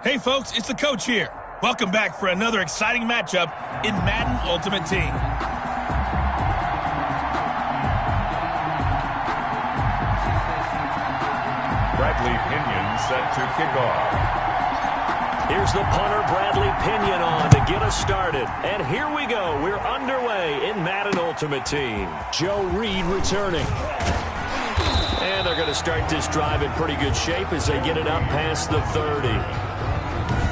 Hey folks, it's the coach here. Welcome back for another exciting matchup in Madden Ultimate Team. Bradley Pinion set to kick off. Here's the punter, Bradley Pinion, on to get us started. And here we go. We're underway in Madden Ultimate Team. Joe Reed returning. And they're going to start this drive in pretty good shape as they get it up past the 30.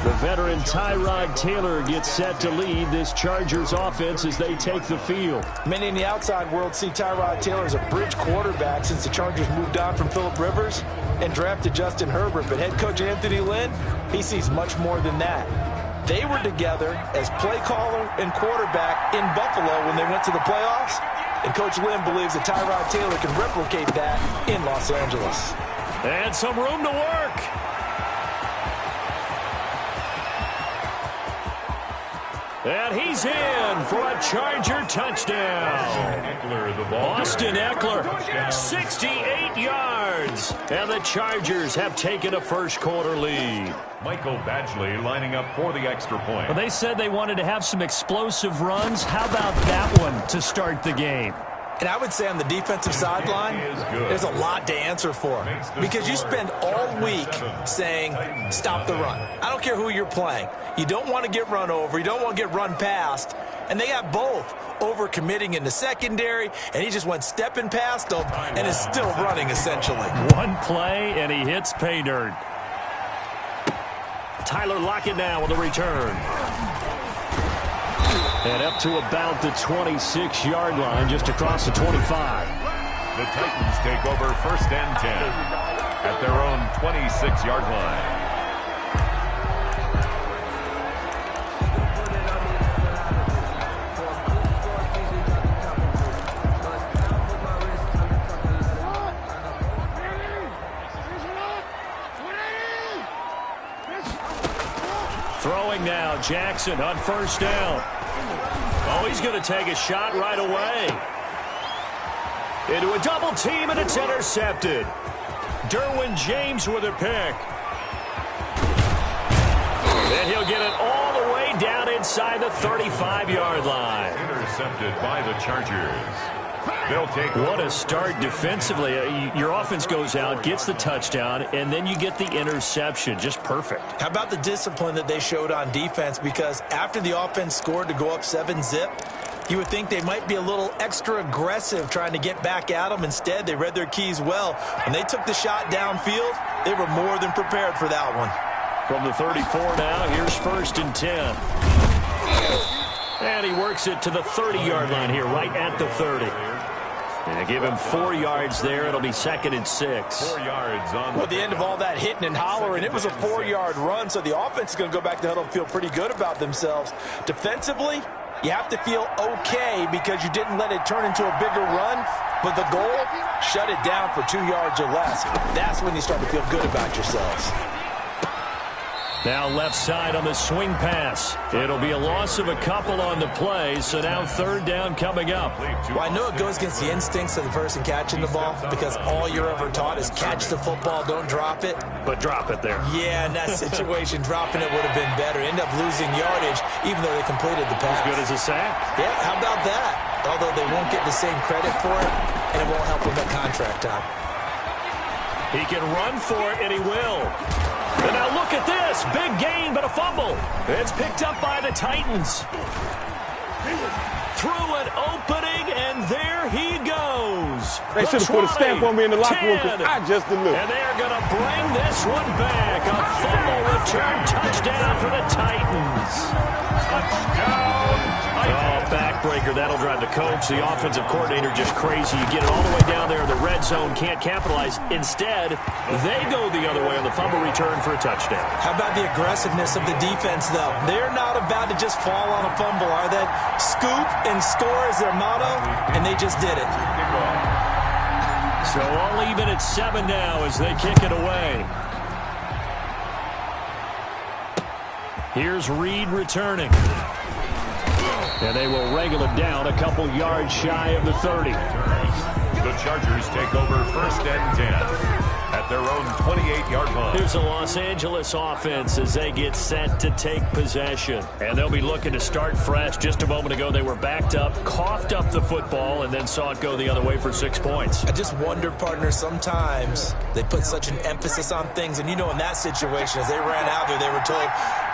The veteran Tyrod Taylor gets set to lead this Chargers offense as they take the field. Many in the outside world see Tyrod Taylor as a bridge quarterback since the Chargers moved on from Phillip Rivers and drafted Justin Herbert. But head coach Anthony Lynn, he sees much more than that. They were together as play caller and quarterback in Buffalo when they went to the playoffs. And Coach Lynn believes that Tyrod Taylor can replicate that in Los Angeles. And some room to work. And he's in for a Charger touchdown. Austin Eckler, 68 yards. And the Chargers have taken a first-quarter lead. Michael Badgley lining up for the extra point. Well, they said they wanted to have some explosive runs. How about that one to start the game? And I would say on the defensive sideline, there's a lot to answer for. Because you spend all week saying, stop the run. I don't care who you're playing. You don't want to get run over. You don't want to get run past. And they got both over-committing in the secondary, and he just went stepping past them and is still running, essentially. One play, and he hits pay dirt. Tyler Lockett now with a return. And up to about the 26-yard line, just across the 25. The Titans take over 1st and 10 at their own 26-yard line. Throwing now, Jackson on 1st down. Oh, he's going to take a shot right away. Into a double team, and it's intercepted. Derwin James with a pick. And he'll get it all the way down inside the 35-yard line. Intercepted by the Chargers. They'll take what a start defensively. Your offense goes out, gets the touchdown, and then you get the interception. Just perfect. How about the discipline that they showed on defense? Because after the offense scored to go up 7-zip, you would think they might be a little extra aggressive trying to get back at them. Instead, they read their keys well. When they took the shot downfield, they were more than prepared for that one. From the 34 now, here's 1st and 10. And he works it to the 30-yard line here, right at the 30. And give him 4 yards there. It'll be 2nd and 6. 4 yards on the end of all that hitting and hollering. It was a 4-yard run, so the offense is going to go back to the huddle and feel pretty good about themselves. Defensively, you have to feel okay because you didn't let it turn into a bigger run. But the goal, shut it down for 2 yards or less. That's when you start to feel good about yourselves. Now left side on the swing pass. It'll be a loss of a couple on the play, so now 3rd down coming up. Well, I know it goes against the instincts of the person catching the ball because all you're ever taught is catch the football, don't drop it. But drop it there. Yeah, in that situation, dropping it would have been better. End up losing yardage, even though they completed the pass. As good as a sack. Yeah, how about that? Although they won't get the same credit for it, and it won't help them at contract time. He can run for it, and he will. And now look at this. Big gain, but a fumble. It's picked up by the Titans. Through an opening, and there he goes. They should have put a stamp on me in the locker room because I just delivered. And they are going to bring this one back. A fumble return touchdown for the Titans. touchdown. Oh, backbreaker. That'll drive the coach, the offensive coordinator, just crazy. You get it all the way down there in the red zone, can't capitalize. Instead, they go the other way on the fumble return for a touchdown. How about the aggressiveness of the defense, though? They're not about to just fall on a fumble, are they? Scoop and score is their motto, and they just did it. So all even at 7 now as they kick it away. Here's Reed returning. And they will wrangle it down a couple yards shy of the 30. The Chargers take over 1st and 10 at their own 28-yard line. Here's the Los Angeles offense as they get set to take possession. And they'll be looking to start fresh. Just a moment ago, they were backed up, coughed up the football, and then saw it go the other way for 6 points. I just wonder, partner, sometimes they put such an emphasis on things. And, you know, in that situation, as they ran out there, they were told,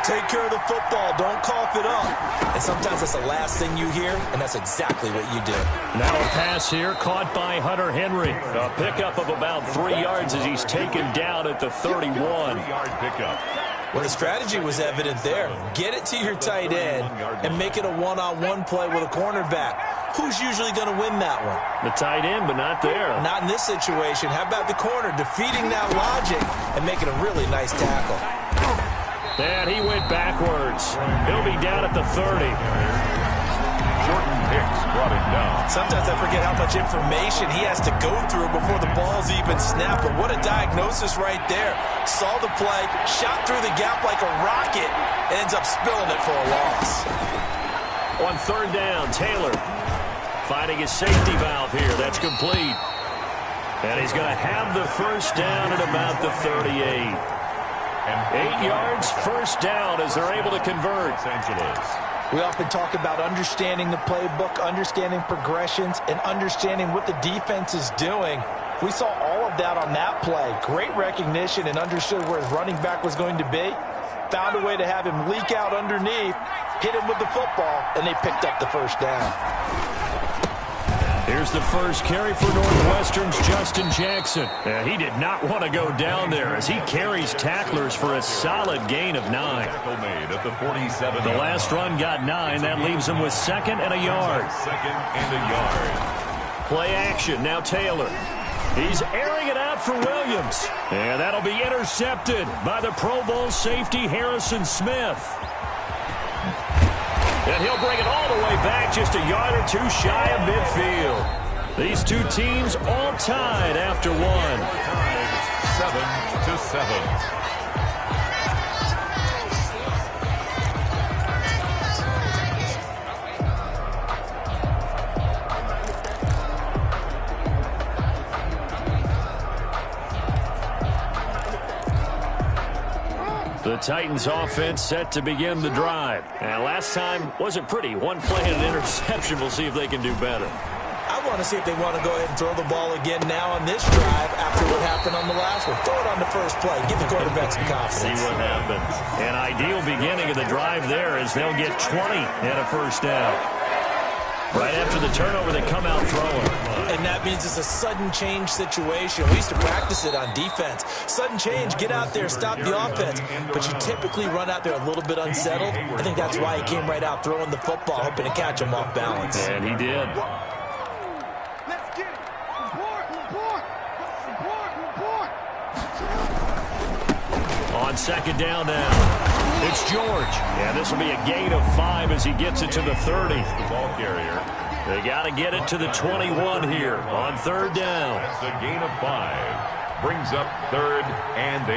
take care of the football, don't cough it up. And sometimes that's the last thing you hear, and that's exactly what you do. Now a pass here, caught by Hunter Henry. A pickup of about 3 yards as he's taken down at the 31. 3-yard pickup. Well, the strategy was evident there. Get it to your tight end and make it a one-on-one play with a cornerback. Who's usually going to win that one? The tight end, but not there. Not in this situation. How about the corner defeating that logic and making a really nice tackle? And he went backwards. He'll be down at the 30. Jordan Hicks brought him down. Sometimes I forget how much information he has to go through before the ball's even snapped. But what a diagnosis right there. Saw the play, shot through the gap like a rocket, and ends up spilling it for a loss. On third down, Taylor finding his safety valve here. That's complete. And he's going to have the first down at about the 38. 8 yards, first down as they're able to convert. Los Angeles. We often talk about understanding the playbook, understanding progressions, and understanding what the defense is doing. We saw all of that on that play. Great recognition and understood where his running back was going to be. Found a way to have him leak out underneath, hit him with the football, and they picked up the first down. Here's the first carry for Northwestern's Justin Jackson. He did not want to go down there as he carries tacklers for a solid gain of 9. Tackle made at the 47. The last run got 9. That leaves him with 2nd and a yard. 2nd and a yard. Play action. Now Taylor. He's airing it out for Williams. And that'll be intercepted by the Pro Bowl safety Harrison Smith. And he'll bring it all the way back just a yard or two shy of midfield. These two teams all tied after one. 7-7. The Titans offense set to begin the drive. And last time wasn't pretty. One play and an interception. We'll see if they can do better. I want to see if they want to go ahead and throw the ball again now on this drive after what happened on the last one. Throw it on the first play. Give the quarterback some confidence. See what happens. An ideal beginning of the drive there as they'll get 20 and a first down. Right after the turnover, they come out throwing. And that means it's a sudden change situation. We used to practice it on defense. Sudden change, get out there, stop the offense. But you typically run out there a little bit unsettled. I think that's why he came right out throwing the football, hoping to catch him off balance. And he did. On second down now. It's George. And this will be a gain of 5 as he gets it to the 30. The ball carrier. They got to get it to the 21 here on third down. That's a gain of 5. Brings up 3rd and 8.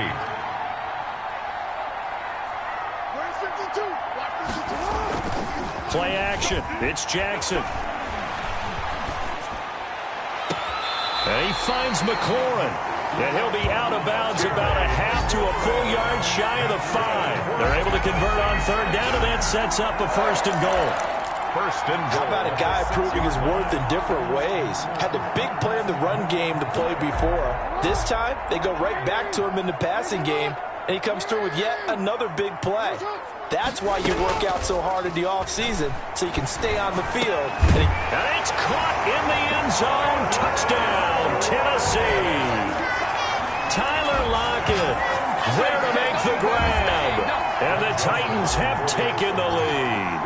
Play action. It's Jackson. And he finds McLaurin. And he'll be out of bounds about a half to a full yard shy of the 5. They're able to convert on third down, and that sets up a 1st and goal. 1st and goal. How about a guy proving his worth in different ways? Had a big play in the run game to play before. This time, they go right back to him in the passing game, and he comes through with yet another big play. That's why you work out so hard in the offseason, so you can stay on the field. And it's caught in the end zone. Touchdown, Tennessee. Tyler Lockett there to make the grab. And the Titans have taken the lead.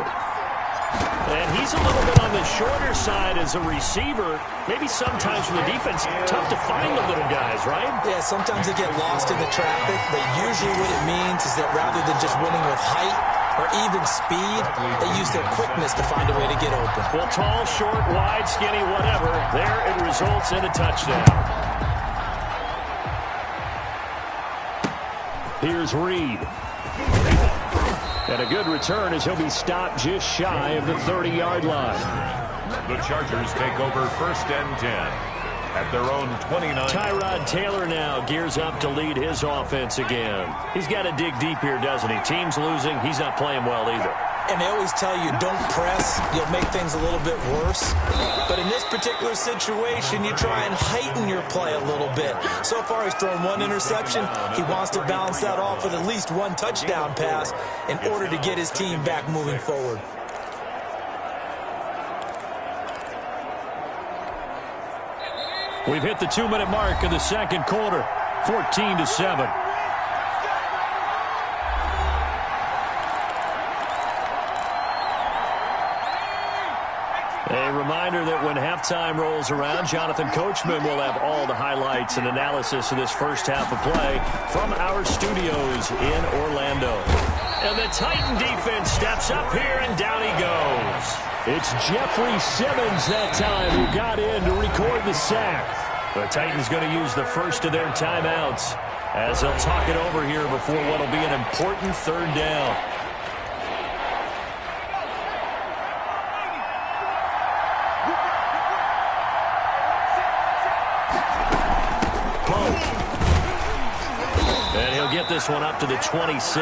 And he's a little bit on the shorter side as a receiver. Maybe sometimes for the defense, tough to find the little guys, right? Yeah, sometimes they get lost in the traffic, but usually what it means is that rather than just winning with height or even speed, they use their quickness to find a way to get open. Well, tall, short, wide, skinny, whatever, there it results in a touchdown. Here's Reed. And a good return as he'll be stopped just shy of the 30-yard line. The Chargers take over 1st and 10. at their own 29. Tyrod Taylor now gears up to lead his offense again. He's got to dig deep here, doesn't he? Team's losing. He's not playing well either. And they always tell you, don't press. You'll make things a little bit worse. But in this particular situation, you try and heighten your play a little bit. So far, he's thrown one interception. He wants to balance that off with at least one touchdown pass in order to get his team back moving forward. We've hit the 2-minute mark of the second quarter, 14-7. A reminder that when halftime rolls around, Jonathan Coachman will have all the highlights and analysis of this first half of play from our studios in Orlando. And the Titan defense steps up here, and down he goes. It's Jeffrey Simmons that time who got in to record the sack. The Titans going to use the first of their timeouts as they'll talk it over here before what will be an important third down. And he'll get this one up to the 26.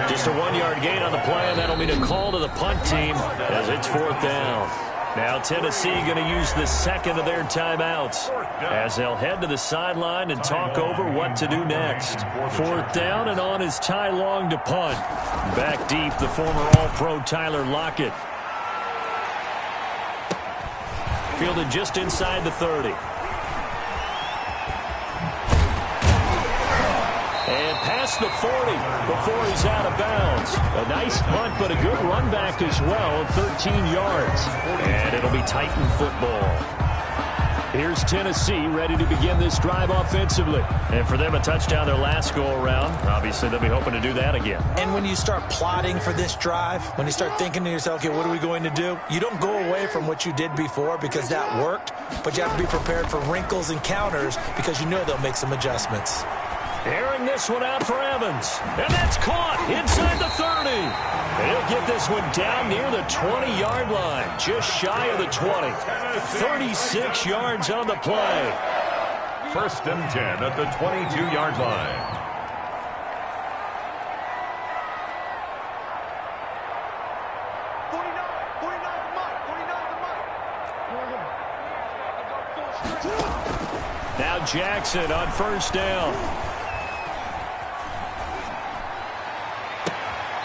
Just a 1-yard gain on the play, and that'll mean a call to the punt team as it's fourth down. Now Tennessee going to use the second of their timeouts as they'll head to the sideline and talk over what to do next. Fourth down, and on is Ty Long to punt. Back deep, the former All-Pro Tyler Lockett. Fielded just inside the 30. And past the 40 before he's out of bounds. A nice punt, but a good run back as well of 13 yards. And it'll be Titan football. Here's Tennessee ready to begin this drive offensively. And for them, a touchdown their last go-around. Obviously, they'll be hoping to do that again. And when you start plotting for this drive, when you start thinking to yourself, okay, what are we going to do? You don't go away from what you did before because that worked, but you have to be prepared for wrinkles and counters because you know they'll make some adjustments. Airing this one out for Evans. And that's caught inside the 30. And he'll get this one down near the 20-yard line. Just shy of the 20. 36 yards on the play. First and 10 at the 22-yard line. Now Jackson on first down.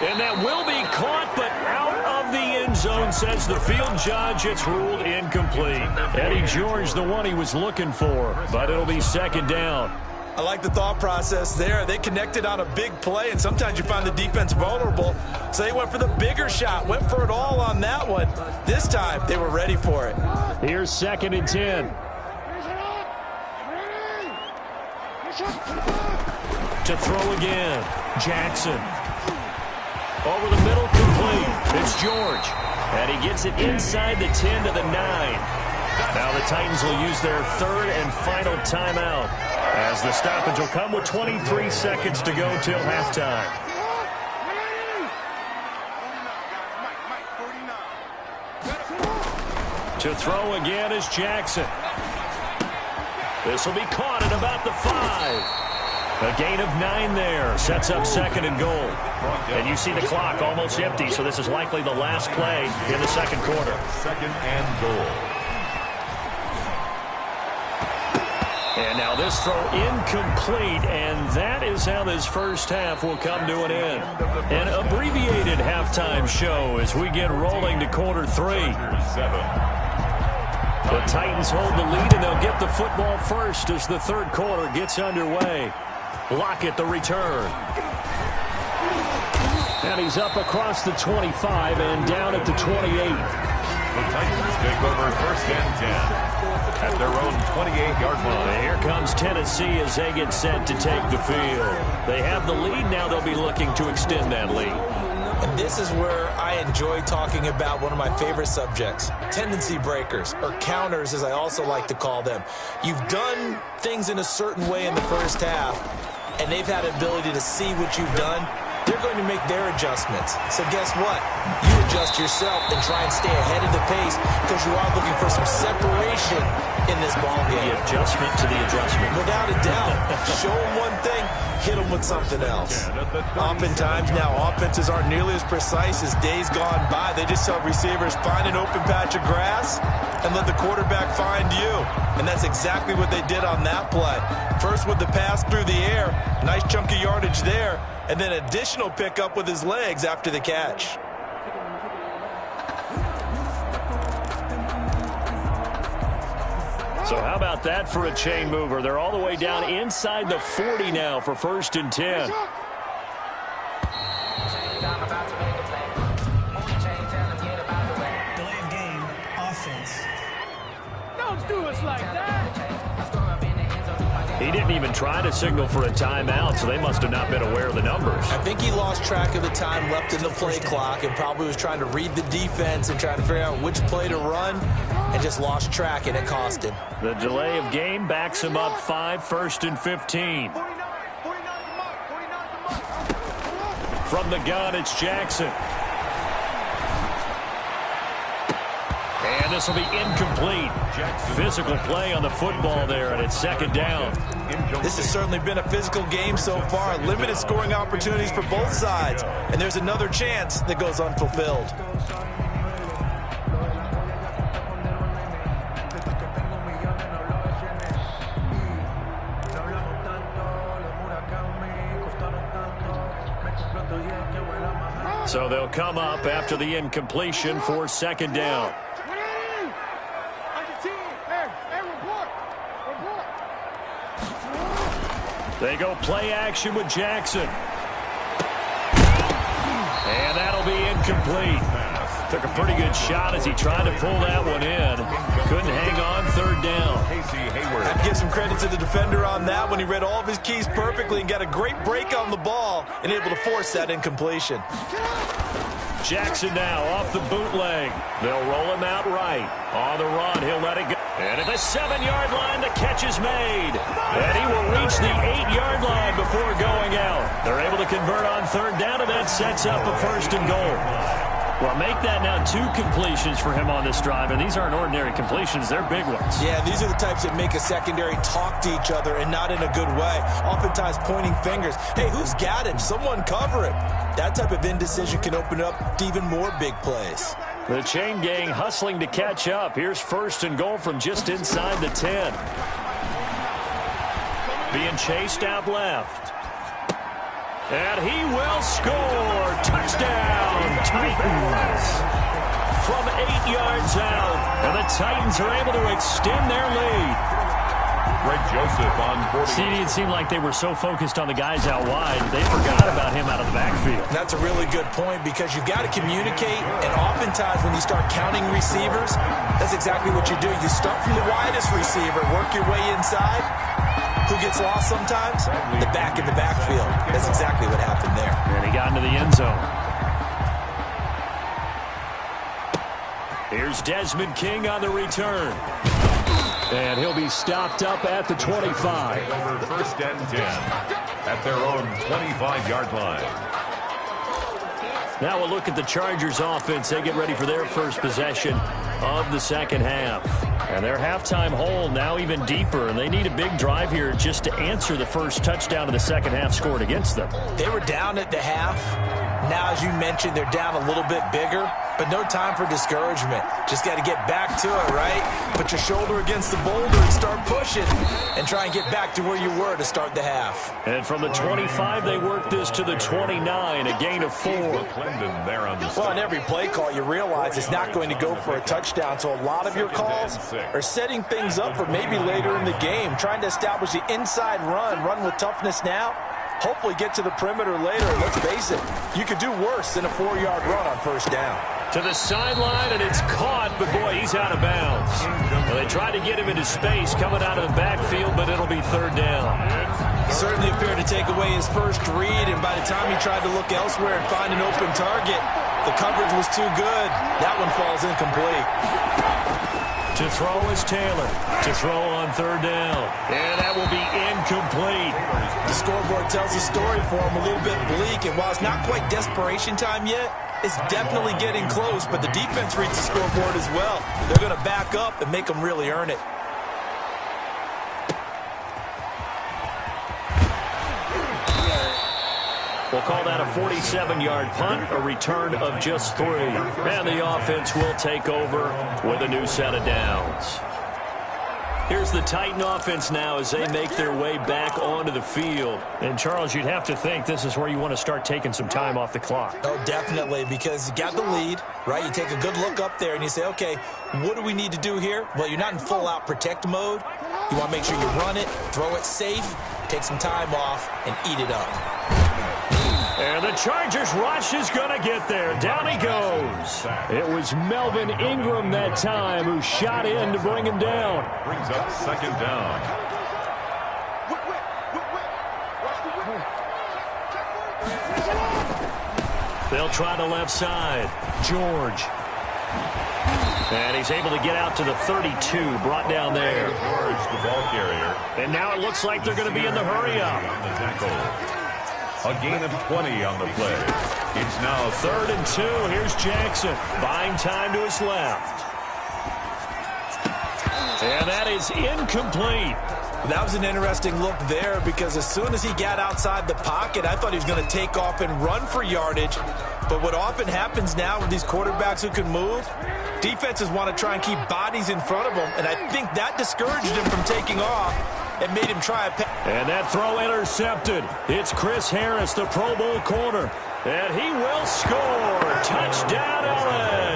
And that will be caught, but out of the end zone, says the field judge. It's ruled incomplete. Eddie George, the one he was looking for, but it'll be second down. I like the thought process there. They connected on a big play, and sometimes you find the defense vulnerable. So they went for the bigger shot, went for it all on that one. This time, they were ready for it. Here's second and 10. To throw again, Jackson. Over the middle, complete. It's George. And he gets it inside the 10 to the 9. Now the Titans will use their third and final timeout as the stoppage will come with 23 seconds to go till halftime. To throw again is Jackson. This will be caught at about the 5. A gain of 9 there. Sets up second and goal. And you see the clock almost empty, so this is likely the last play in the second quarter. Second and goal. And now this throw incomplete, and that is how this first half will come to an end. An abbreviated halftime show as we get rolling to quarter 3. The Titans hold the lead, and they'll get the football first as the third quarter gets underway. Lockett the return. And he's up across the 25 and down at the 28. The Titans take over first and 10 at their own 28-yard line. And here comes Tennessee as they get set to take the field. They have the lead. Now they'll be looking to extend that lead. And this is where I enjoy talking about one of my favorite subjects, tendency breakers, or counters as I also like to call them. You've done things in a certain way in the first half, and they've had an ability to see what you've done. They're going to make their adjustments. So guess what? You adjust yourself and try and stay ahead of the pace because you are looking for some separation in in this ballgame. The adjustment to the adjustment. Without a doubt. Show them one thing, hit them with something else. Oftentimes now, offenses aren't nearly as precise as days gone by. They just tell receivers, find an open patch of grass and let the quarterback find you. And that's exactly what they did on that play. First with the pass through the air, nice chunk of yardage there, and then additional pickup with his legs after the catch. So how about that for a chain mover? They're all the way down inside the 40 now for 1st and 10. Delay of game, offense. Don't do us like that. He didn't even try to signal for a timeout, so they must have not been aware of the numbers. I think he lost track of the time left in the play clock and probably was trying to read the defense and trying to figure out which play to run and just lost track, and it cost him. The delay of game backs him up 5, 1st and 15. From the gun, it's Jackson. And this will be incomplete. Physical play on the football there, and it's 2nd down. This has certainly been a physical game so far. Limited scoring opportunities for both sides. And there's another chance that goes unfulfilled. So they'll come up after the incompletion for 2nd down. They go play action with Jackson. And that'll be incomplete. Took a pretty good shot as he tried to pull that one in. Couldn't hang on 3rd down. I'd give some credit to the defender on that when he read all of his keys perfectly and got a great break on the ball and able to force that incompletion. Jackson now off the bootleg. They'll roll him out right. On the run, he'll let it go. And at the 7-yard line, the catch is made. And he will reach the 8-yard line before going out. They're able to convert on 3rd down, and that sets up a 1st and goal. Well, make that now 2 completions for him on this drive, and these aren't ordinary completions. They're big ones. Yeah, these are the types that make a secondary talk to each other and not in a good way. Oftentimes pointing fingers. Hey, who's got him? Someone cover him. That type of indecision can open up to even more big plays. The chain gang hustling to catch up. Here's 1st and goal from just inside the 10. Being chased out left. And he will score. Touchdown, Titans. From 8 yards out. And the Titans are able to extend their lead. Greg Joseph on 40. CD, it seemed like they were so focused on the guys out wide, they forgot about him out of the backfield. That's a really good point because you've got to communicate, and oftentimes when you start counting receivers, that's exactly what you do. You start from the widest receiver, work your way inside. Who gets lost sometimes? The back in the backfield. That's exactly what happened there. And he got into the end zone. Here's Desmond King on the return. And he'll be stopped up at the 25. Over 1st and 10 at their own 25-yard line. Now we'll look at the Chargers offense. They get ready for their first possession of the 2nd half. And their halftime hole now even deeper, and they need a big drive here just to answer the first touchdown of the 2nd half scored against them. They were down at the half. Now, as you mentioned, they're down a little bit bigger, but no time for discouragement. Just got to get back to it, right? Put your shoulder against the boulder and start pushing and try and get back to where you were to start the half. And from the 25, they work this to the 29, a gain of 4. There on the well, on every play call, you realize it's not going to go for a touchdown, so a lot of your calls are setting things up for maybe later in the game, trying to establish the inside run with toughness now. Hopefully get to the perimeter later. Let's face it, you could do worse than a 4-yard run on 1st down. To the sideline, and it's caught, but boy, he's out of bounds. Well, they tried to get him into space coming out of the backfield, but it'll be 3rd down. He certainly appeared to take away his first read, and by the time he tried to look elsewhere and find an open target, the coverage was too good. That one falls incomplete. To throw is Taylor. To throw on 3rd down. And that will be incomplete. The scoreboard tells a story for him, a little bit bleak, and while it's not quite desperation time yet, it's definitely getting close, but the defense reads the scoreboard as well. They're going to back up and make them really earn it. We'll call that a 47-yard punt, a return of just 3. And the offense will take over with a new set of downs. Here's the Titan offense now as they make their way back onto the field. And, Charles, you'd have to think this is where you want to start taking some time off the clock. Oh, definitely, because you got the lead, right? You take a good look up there and you say, okay, what do we need to do here? Well, you're not in full-out protect mode. You want to make sure you run it, throw it safe, take some time off, and eat it up. And the Chargers rush is going to get there. Down he goes. It was Melvin Ingram that time who shot in to bring him down. Brings up second down. They'll try the left side. George. And he's able to get out to the 32, brought down there. George, the ball carrier. And now it looks like they're going to be in the hurry-up. On the tackle. A gain of 20 on the play. It's now 3rd and 2. Here's Jackson. Buying time to his left. And that is incomplete. That was an interesting look there because as soon as he got outside the pocket, I thought he was going to take off and run for yardage. But what often happens now with these quarterbacks who can move, defenses want to try and keep bodies in front of them, and I think that discouraged him from taking off and made him try a pass. And that throw intercepted. It's Chris Harris, the Pro Bowl corner, and he will score. Touchdown, L.A.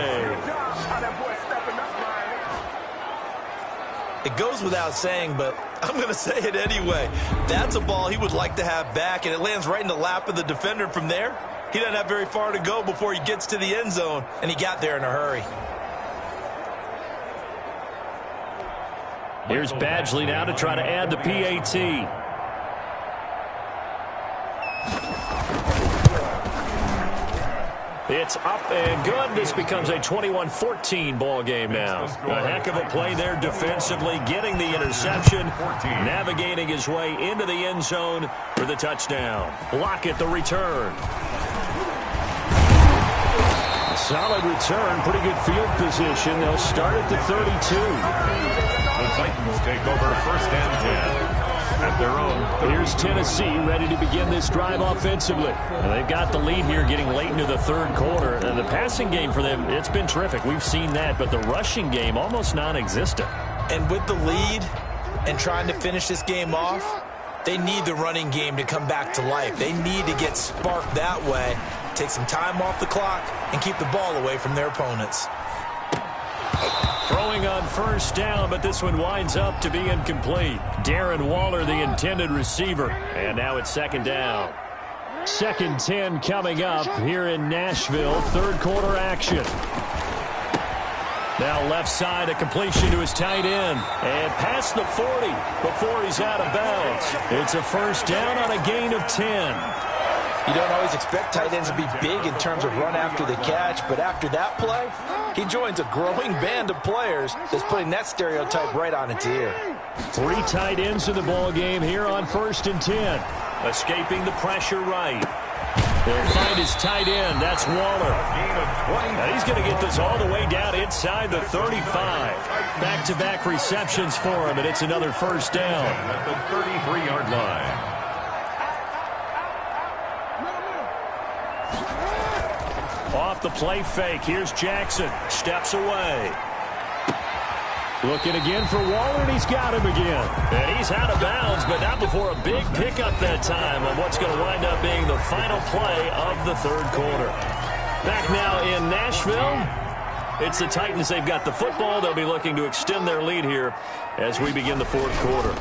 It goes without saying, but I'm going to say it anyway. That's a ball he would like to have back, and it lands right in the lap of the defender from there. He doesn't have very far to go before he gets to the end zone, and he got there in a hurry. Here's Badgley now to try to add the PAT. It's up and good. This becomes a 21-14 ball game now. A heck of a play there defensively, getting the interception, navigating his way into the end zone for the touchdown. Lockett, the return. Solid return, pretty good field position. They'll start at the 32. the Titans take over 1st and 10. At their own. Here's Tennessee ready to begin this drive offensively. And they've got the lead here getting late into the 3rd quarter. And the passing game for them, it's been terrific. We've seen that, but the rushing game almost non-existent. And with the lead and trying to finish this game off, they need the running game to come back to life. They need to get sparked that way, take some time off the clock, and keep the ball away from their opponents. Throwing on 1st down, but this one winds up to be incomplete. Darren Waller, the intended receiver. And now it's 2nd down. 2nd 10 coming up here in Nashville. 3rd quarter action. Now left side, a completion to his tight end. And past the 40 before he's out of bounds. It's a 1st down on a gain of 10. You don't always expect tight ends to be big in terms of run after the catch, but after that play, he joins a growing band of players that's putting that stereotype right on its ear. 3 tight ends in the ball game here on 1st and 10. Escaping the pressure right. They'll find his tight end. That's Waller. Now he's going to get this all the way down inside the 35. Back-to-back receptions for him, and it's another 1st down. At the 33-yard line. Off the play fake. Here's Jackson. Steps away. Looking again for Waller, and he's got him again. And he's out of bounds, but not before a big pickup that time on what's going to wind up being the final play of the 3rd quarter. Back now in Nashville. It's the Titans. They've got the football. They'll be looking to extend their lead here as we begin the 4th quarter.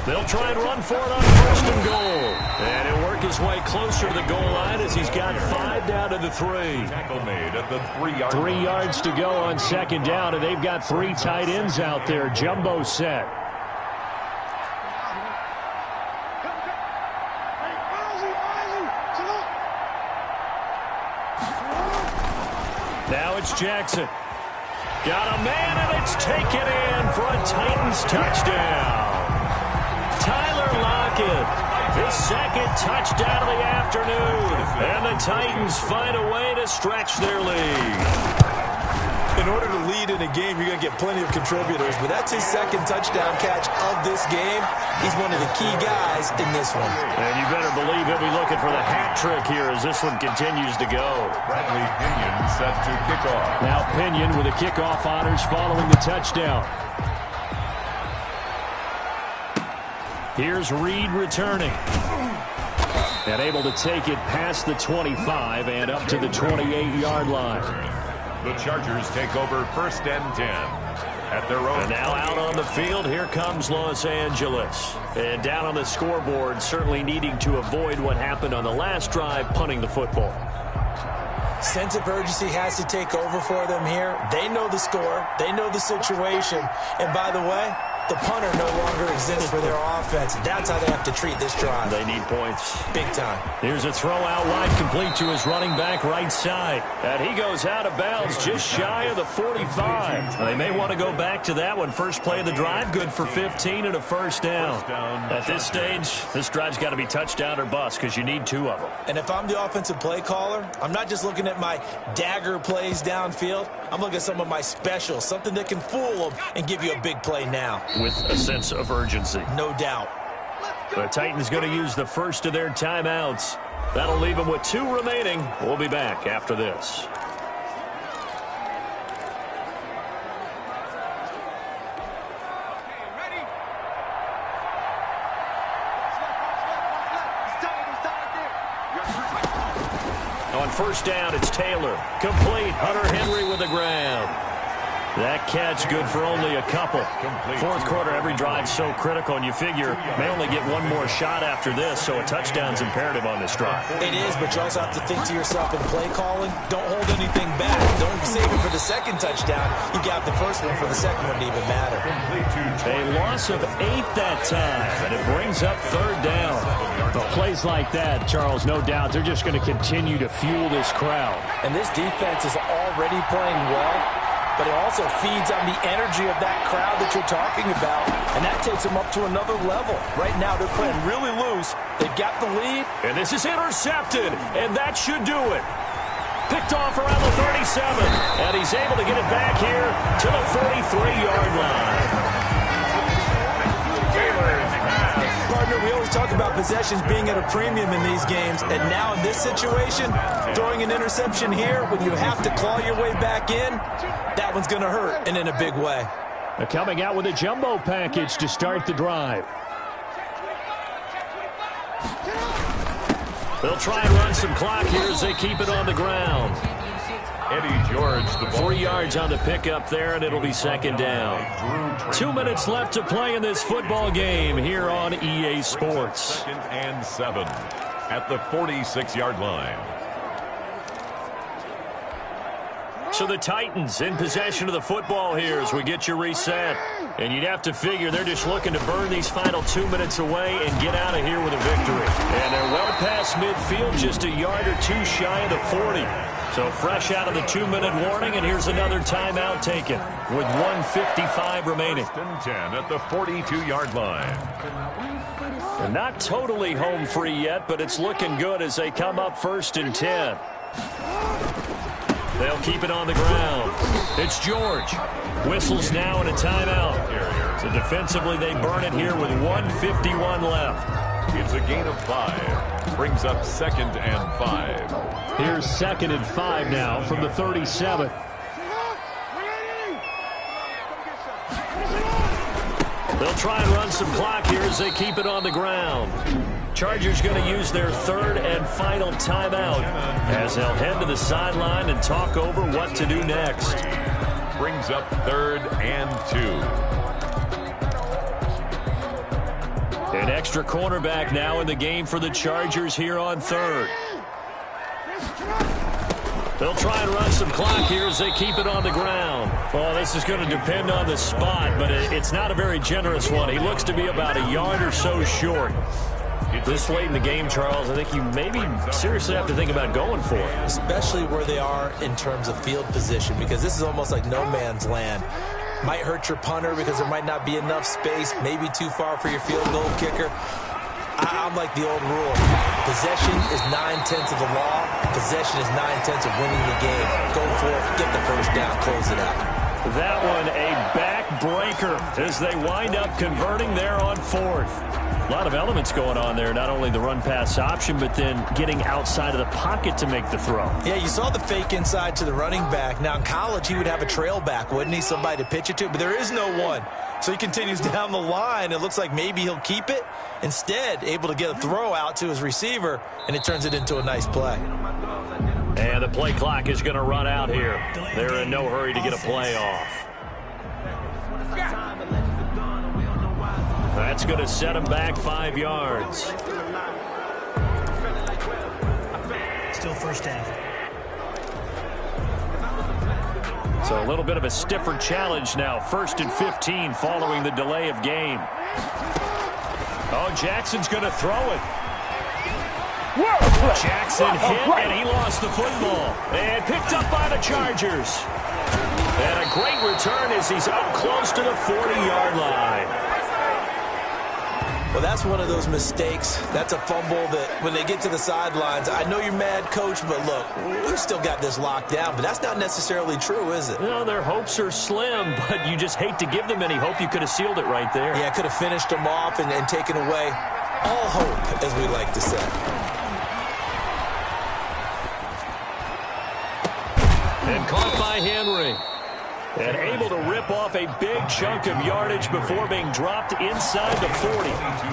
They'll try and run for it on 1st and goal. And he'll work his way closer to the goal line as he's got 5 down to the 3. Tackle made at the 3-yard line. 3 yards to go on 2nd down, and they've got 3 tight ends out there. Jumbo set. Now it's Jackson. Got a man, and it's taken in for a Titans touchdown. Tyler Lockett, his 2nd touchdown of the afternoon. And the Titans find a way to stretch their lead. In order to lead in a game, you're going to get plenty of contributors, but that's his second touchdown catch of this game. He's one of the key guys in this one. And you better believe he'll be looking for the hat trick here as this one continues to go. Bradley Pinion set to kickoff. Now Pinion with the kickoff honors following the touchdown. Here's Reed returning. And able to take it past the 25 and up to the 28-yard line. The Chargers take over 1st and 10 at their own. And now out on the field, here comes Los Angeles. And down on the scoreboard, certainly needing to avoid what happened on the last drive, punting the football. Sense of urgency has to take over for them here. They know the score. They know the situation. And by the way, the punter no longer exists for their offense. That's how they have to treat this drive. They need points. Big time. Here's a throw out wide, complete to his running back right side. And he goes out of bounds just shy of the 45. They may want to go back to that one. First play of the drive, good for 15 and a first down. At this stage, this drive's got to be touchdown or bust because you need 2 of them. And if I'm the offensive play caller, I'm not just looking at my dagger plays downfield. I'm looking at some of my specials, something that can fool them and give you a big play now. With a sense of urgency. No doubt. The Titans going to use the first of their timeouts. That'll leave them with 2 remaining. We'll be back after this. On first down, it's Taylor. Complete. Hunter Henry with the grab. That catch good for only a couple. Fourth quarter, every drive's so critical, and you figure may only get one more shot after this, so a touchdown's imperative on this drive. It is, but you also have to think to yourself in play calling, don't hold anything back. Don't save it for the second touchdown. You got the first one for the second one to even matter. A loss of 8 that time, and it brings up 3rd down. But plays like that, Charles, no doubt, they're just going to continue to fuel this crowd. And this defense is already playing well, but it also feeds on the energy of that crowd that you're talking about, and that takes them up to another level. Right now, they're playing really loose. They've got the lead. And this is intercepted, and that should do it. Picked off around the 37, and he's able to get it back here to the 43-yard line. Partner, we always talk about possessions being at a premium in these games, and now in this situation, throwing an interception here when you have to claw your way back in, that one's going to hurt, and in a big way. They're coming out with a jumbo package to start the drive. They'll try and run some clock here as they keep it on the ground. Eddie George, the ball. 3 yards on the pickup there, and it'll be 2nd down. 2 minutes left to play in this football game here on EA Sports. 2nd and 7 at the 46-yard line. So the Titans in possession of the football here as we get you reset. And you'd have to figure they're just looking to burn these final 2 minutes away and get out of here with a victory. And they're well past midfield, just a yard or 2 shy of the 40. So fresh out of the 2-minute warning, and here's another timeout taken with 1:55 remaining. 1st and 10 at the 42-yard line. They're not totally home free yet, but it's looking good as they come up 1st and 10. They'll keep it on the ground. It's George. Whistles now in a timeout. So defensively, they burn it here with 1:51 left. It's a gain of 5. Brings up 2nd and 5. Here's 2nd and 5 now from the 37. They'll try and run some clock here as they keep it on the ground. Chargers going to use their 3rd and final timeout as they'll head to the sideline and talk over what to do next. Brings up 3rd and 2. An extra cornerback now in the game for the Chargers here on 3rd. They'll try and run some clock here as they keep it on the ground. Well, this is going to depend on the spot, but it's not a very generous one. He looks to be about a yard or so short. This late in the game, Charles, I think you maybe seriously have to think about going for it. Especially where they are in terms of field position, because this is almost like no man's land. Might hurt your punter because there might not be enough space, maybe too far for your field goal kicker. I'm like the old rule. Possession is 9/10 of the law. Possession is 9/10 of winning the game. Go for it, get the first down, close it out. That one a backbreaker as they wind up converting there on fourth. A lot of elements going on there. Not only the run-pass option, but then getting outside of the pocket to make the throw. Yeah, you saw the fake inside to the running back. Now, in college, he would have a trail back, wouldn't he? Somebody to pitch it to, but there is no one. So he continues down the line. It looks like maybe he'll keep it. Instead, able to get a throw out to his receiver, and it turns it into a nice play. And the play clock is going to run out here. They're in no hurry to get a play off. That's going to set him back 5 yards. Still first down. So a little bit of a stiffer challenge now. 1st and 15 following the delay of game. Oh, Jackson's going to throw it. Jackson hit, and he lost the football. And picked up by the Chargers. And a great return as he's up close to the 40-yard line. Well, that's one of those mistakes. That's a fumble that when they get to the sidelines, I know you're mad, Coach, but look, we've still got this locked down. But that's not necessarily true, is it? No, their hopes are slim, but you just hate to give them any hope. You could have sealed it right there. Yeah, could have finished them off and taken away all hope, as we like to say. And caught by Henry. And able to rip off a big chunk of yardage before being dropped inside the 40. 22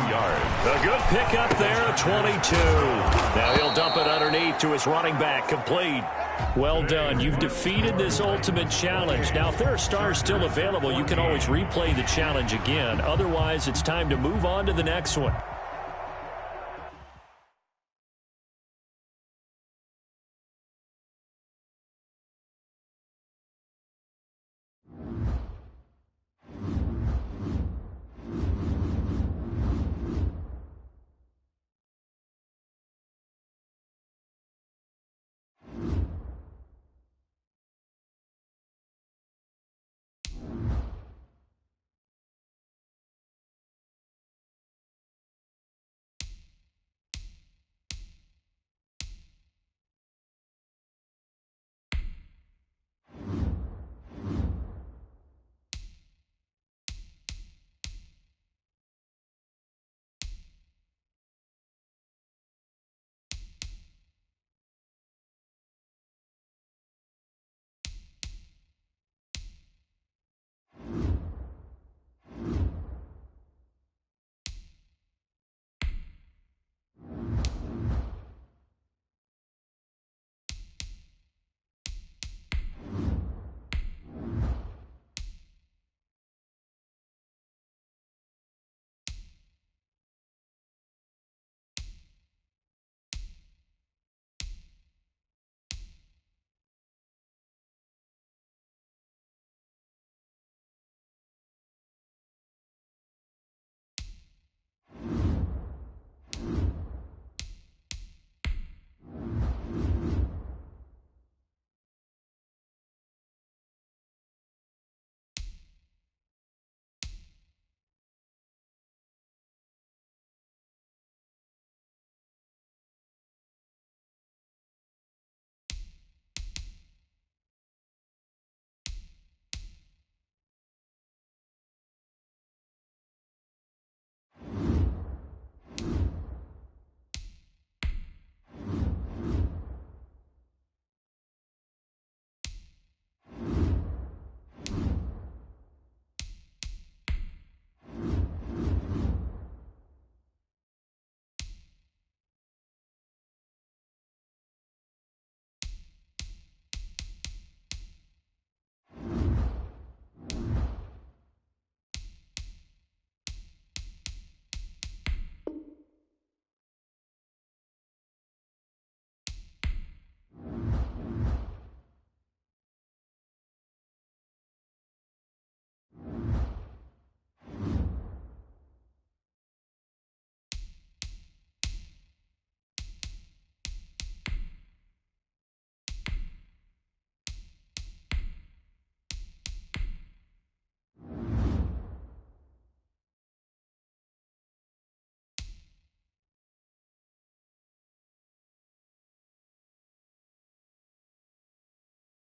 yards. A good pickup there, 22. Now he'll dump it underneath to his running back, complete. Well done. You've defeated this ultimate challenge. Now, if there are stars still available, you can always replay the challenge again. Otherwise, it's time to move on to the next one.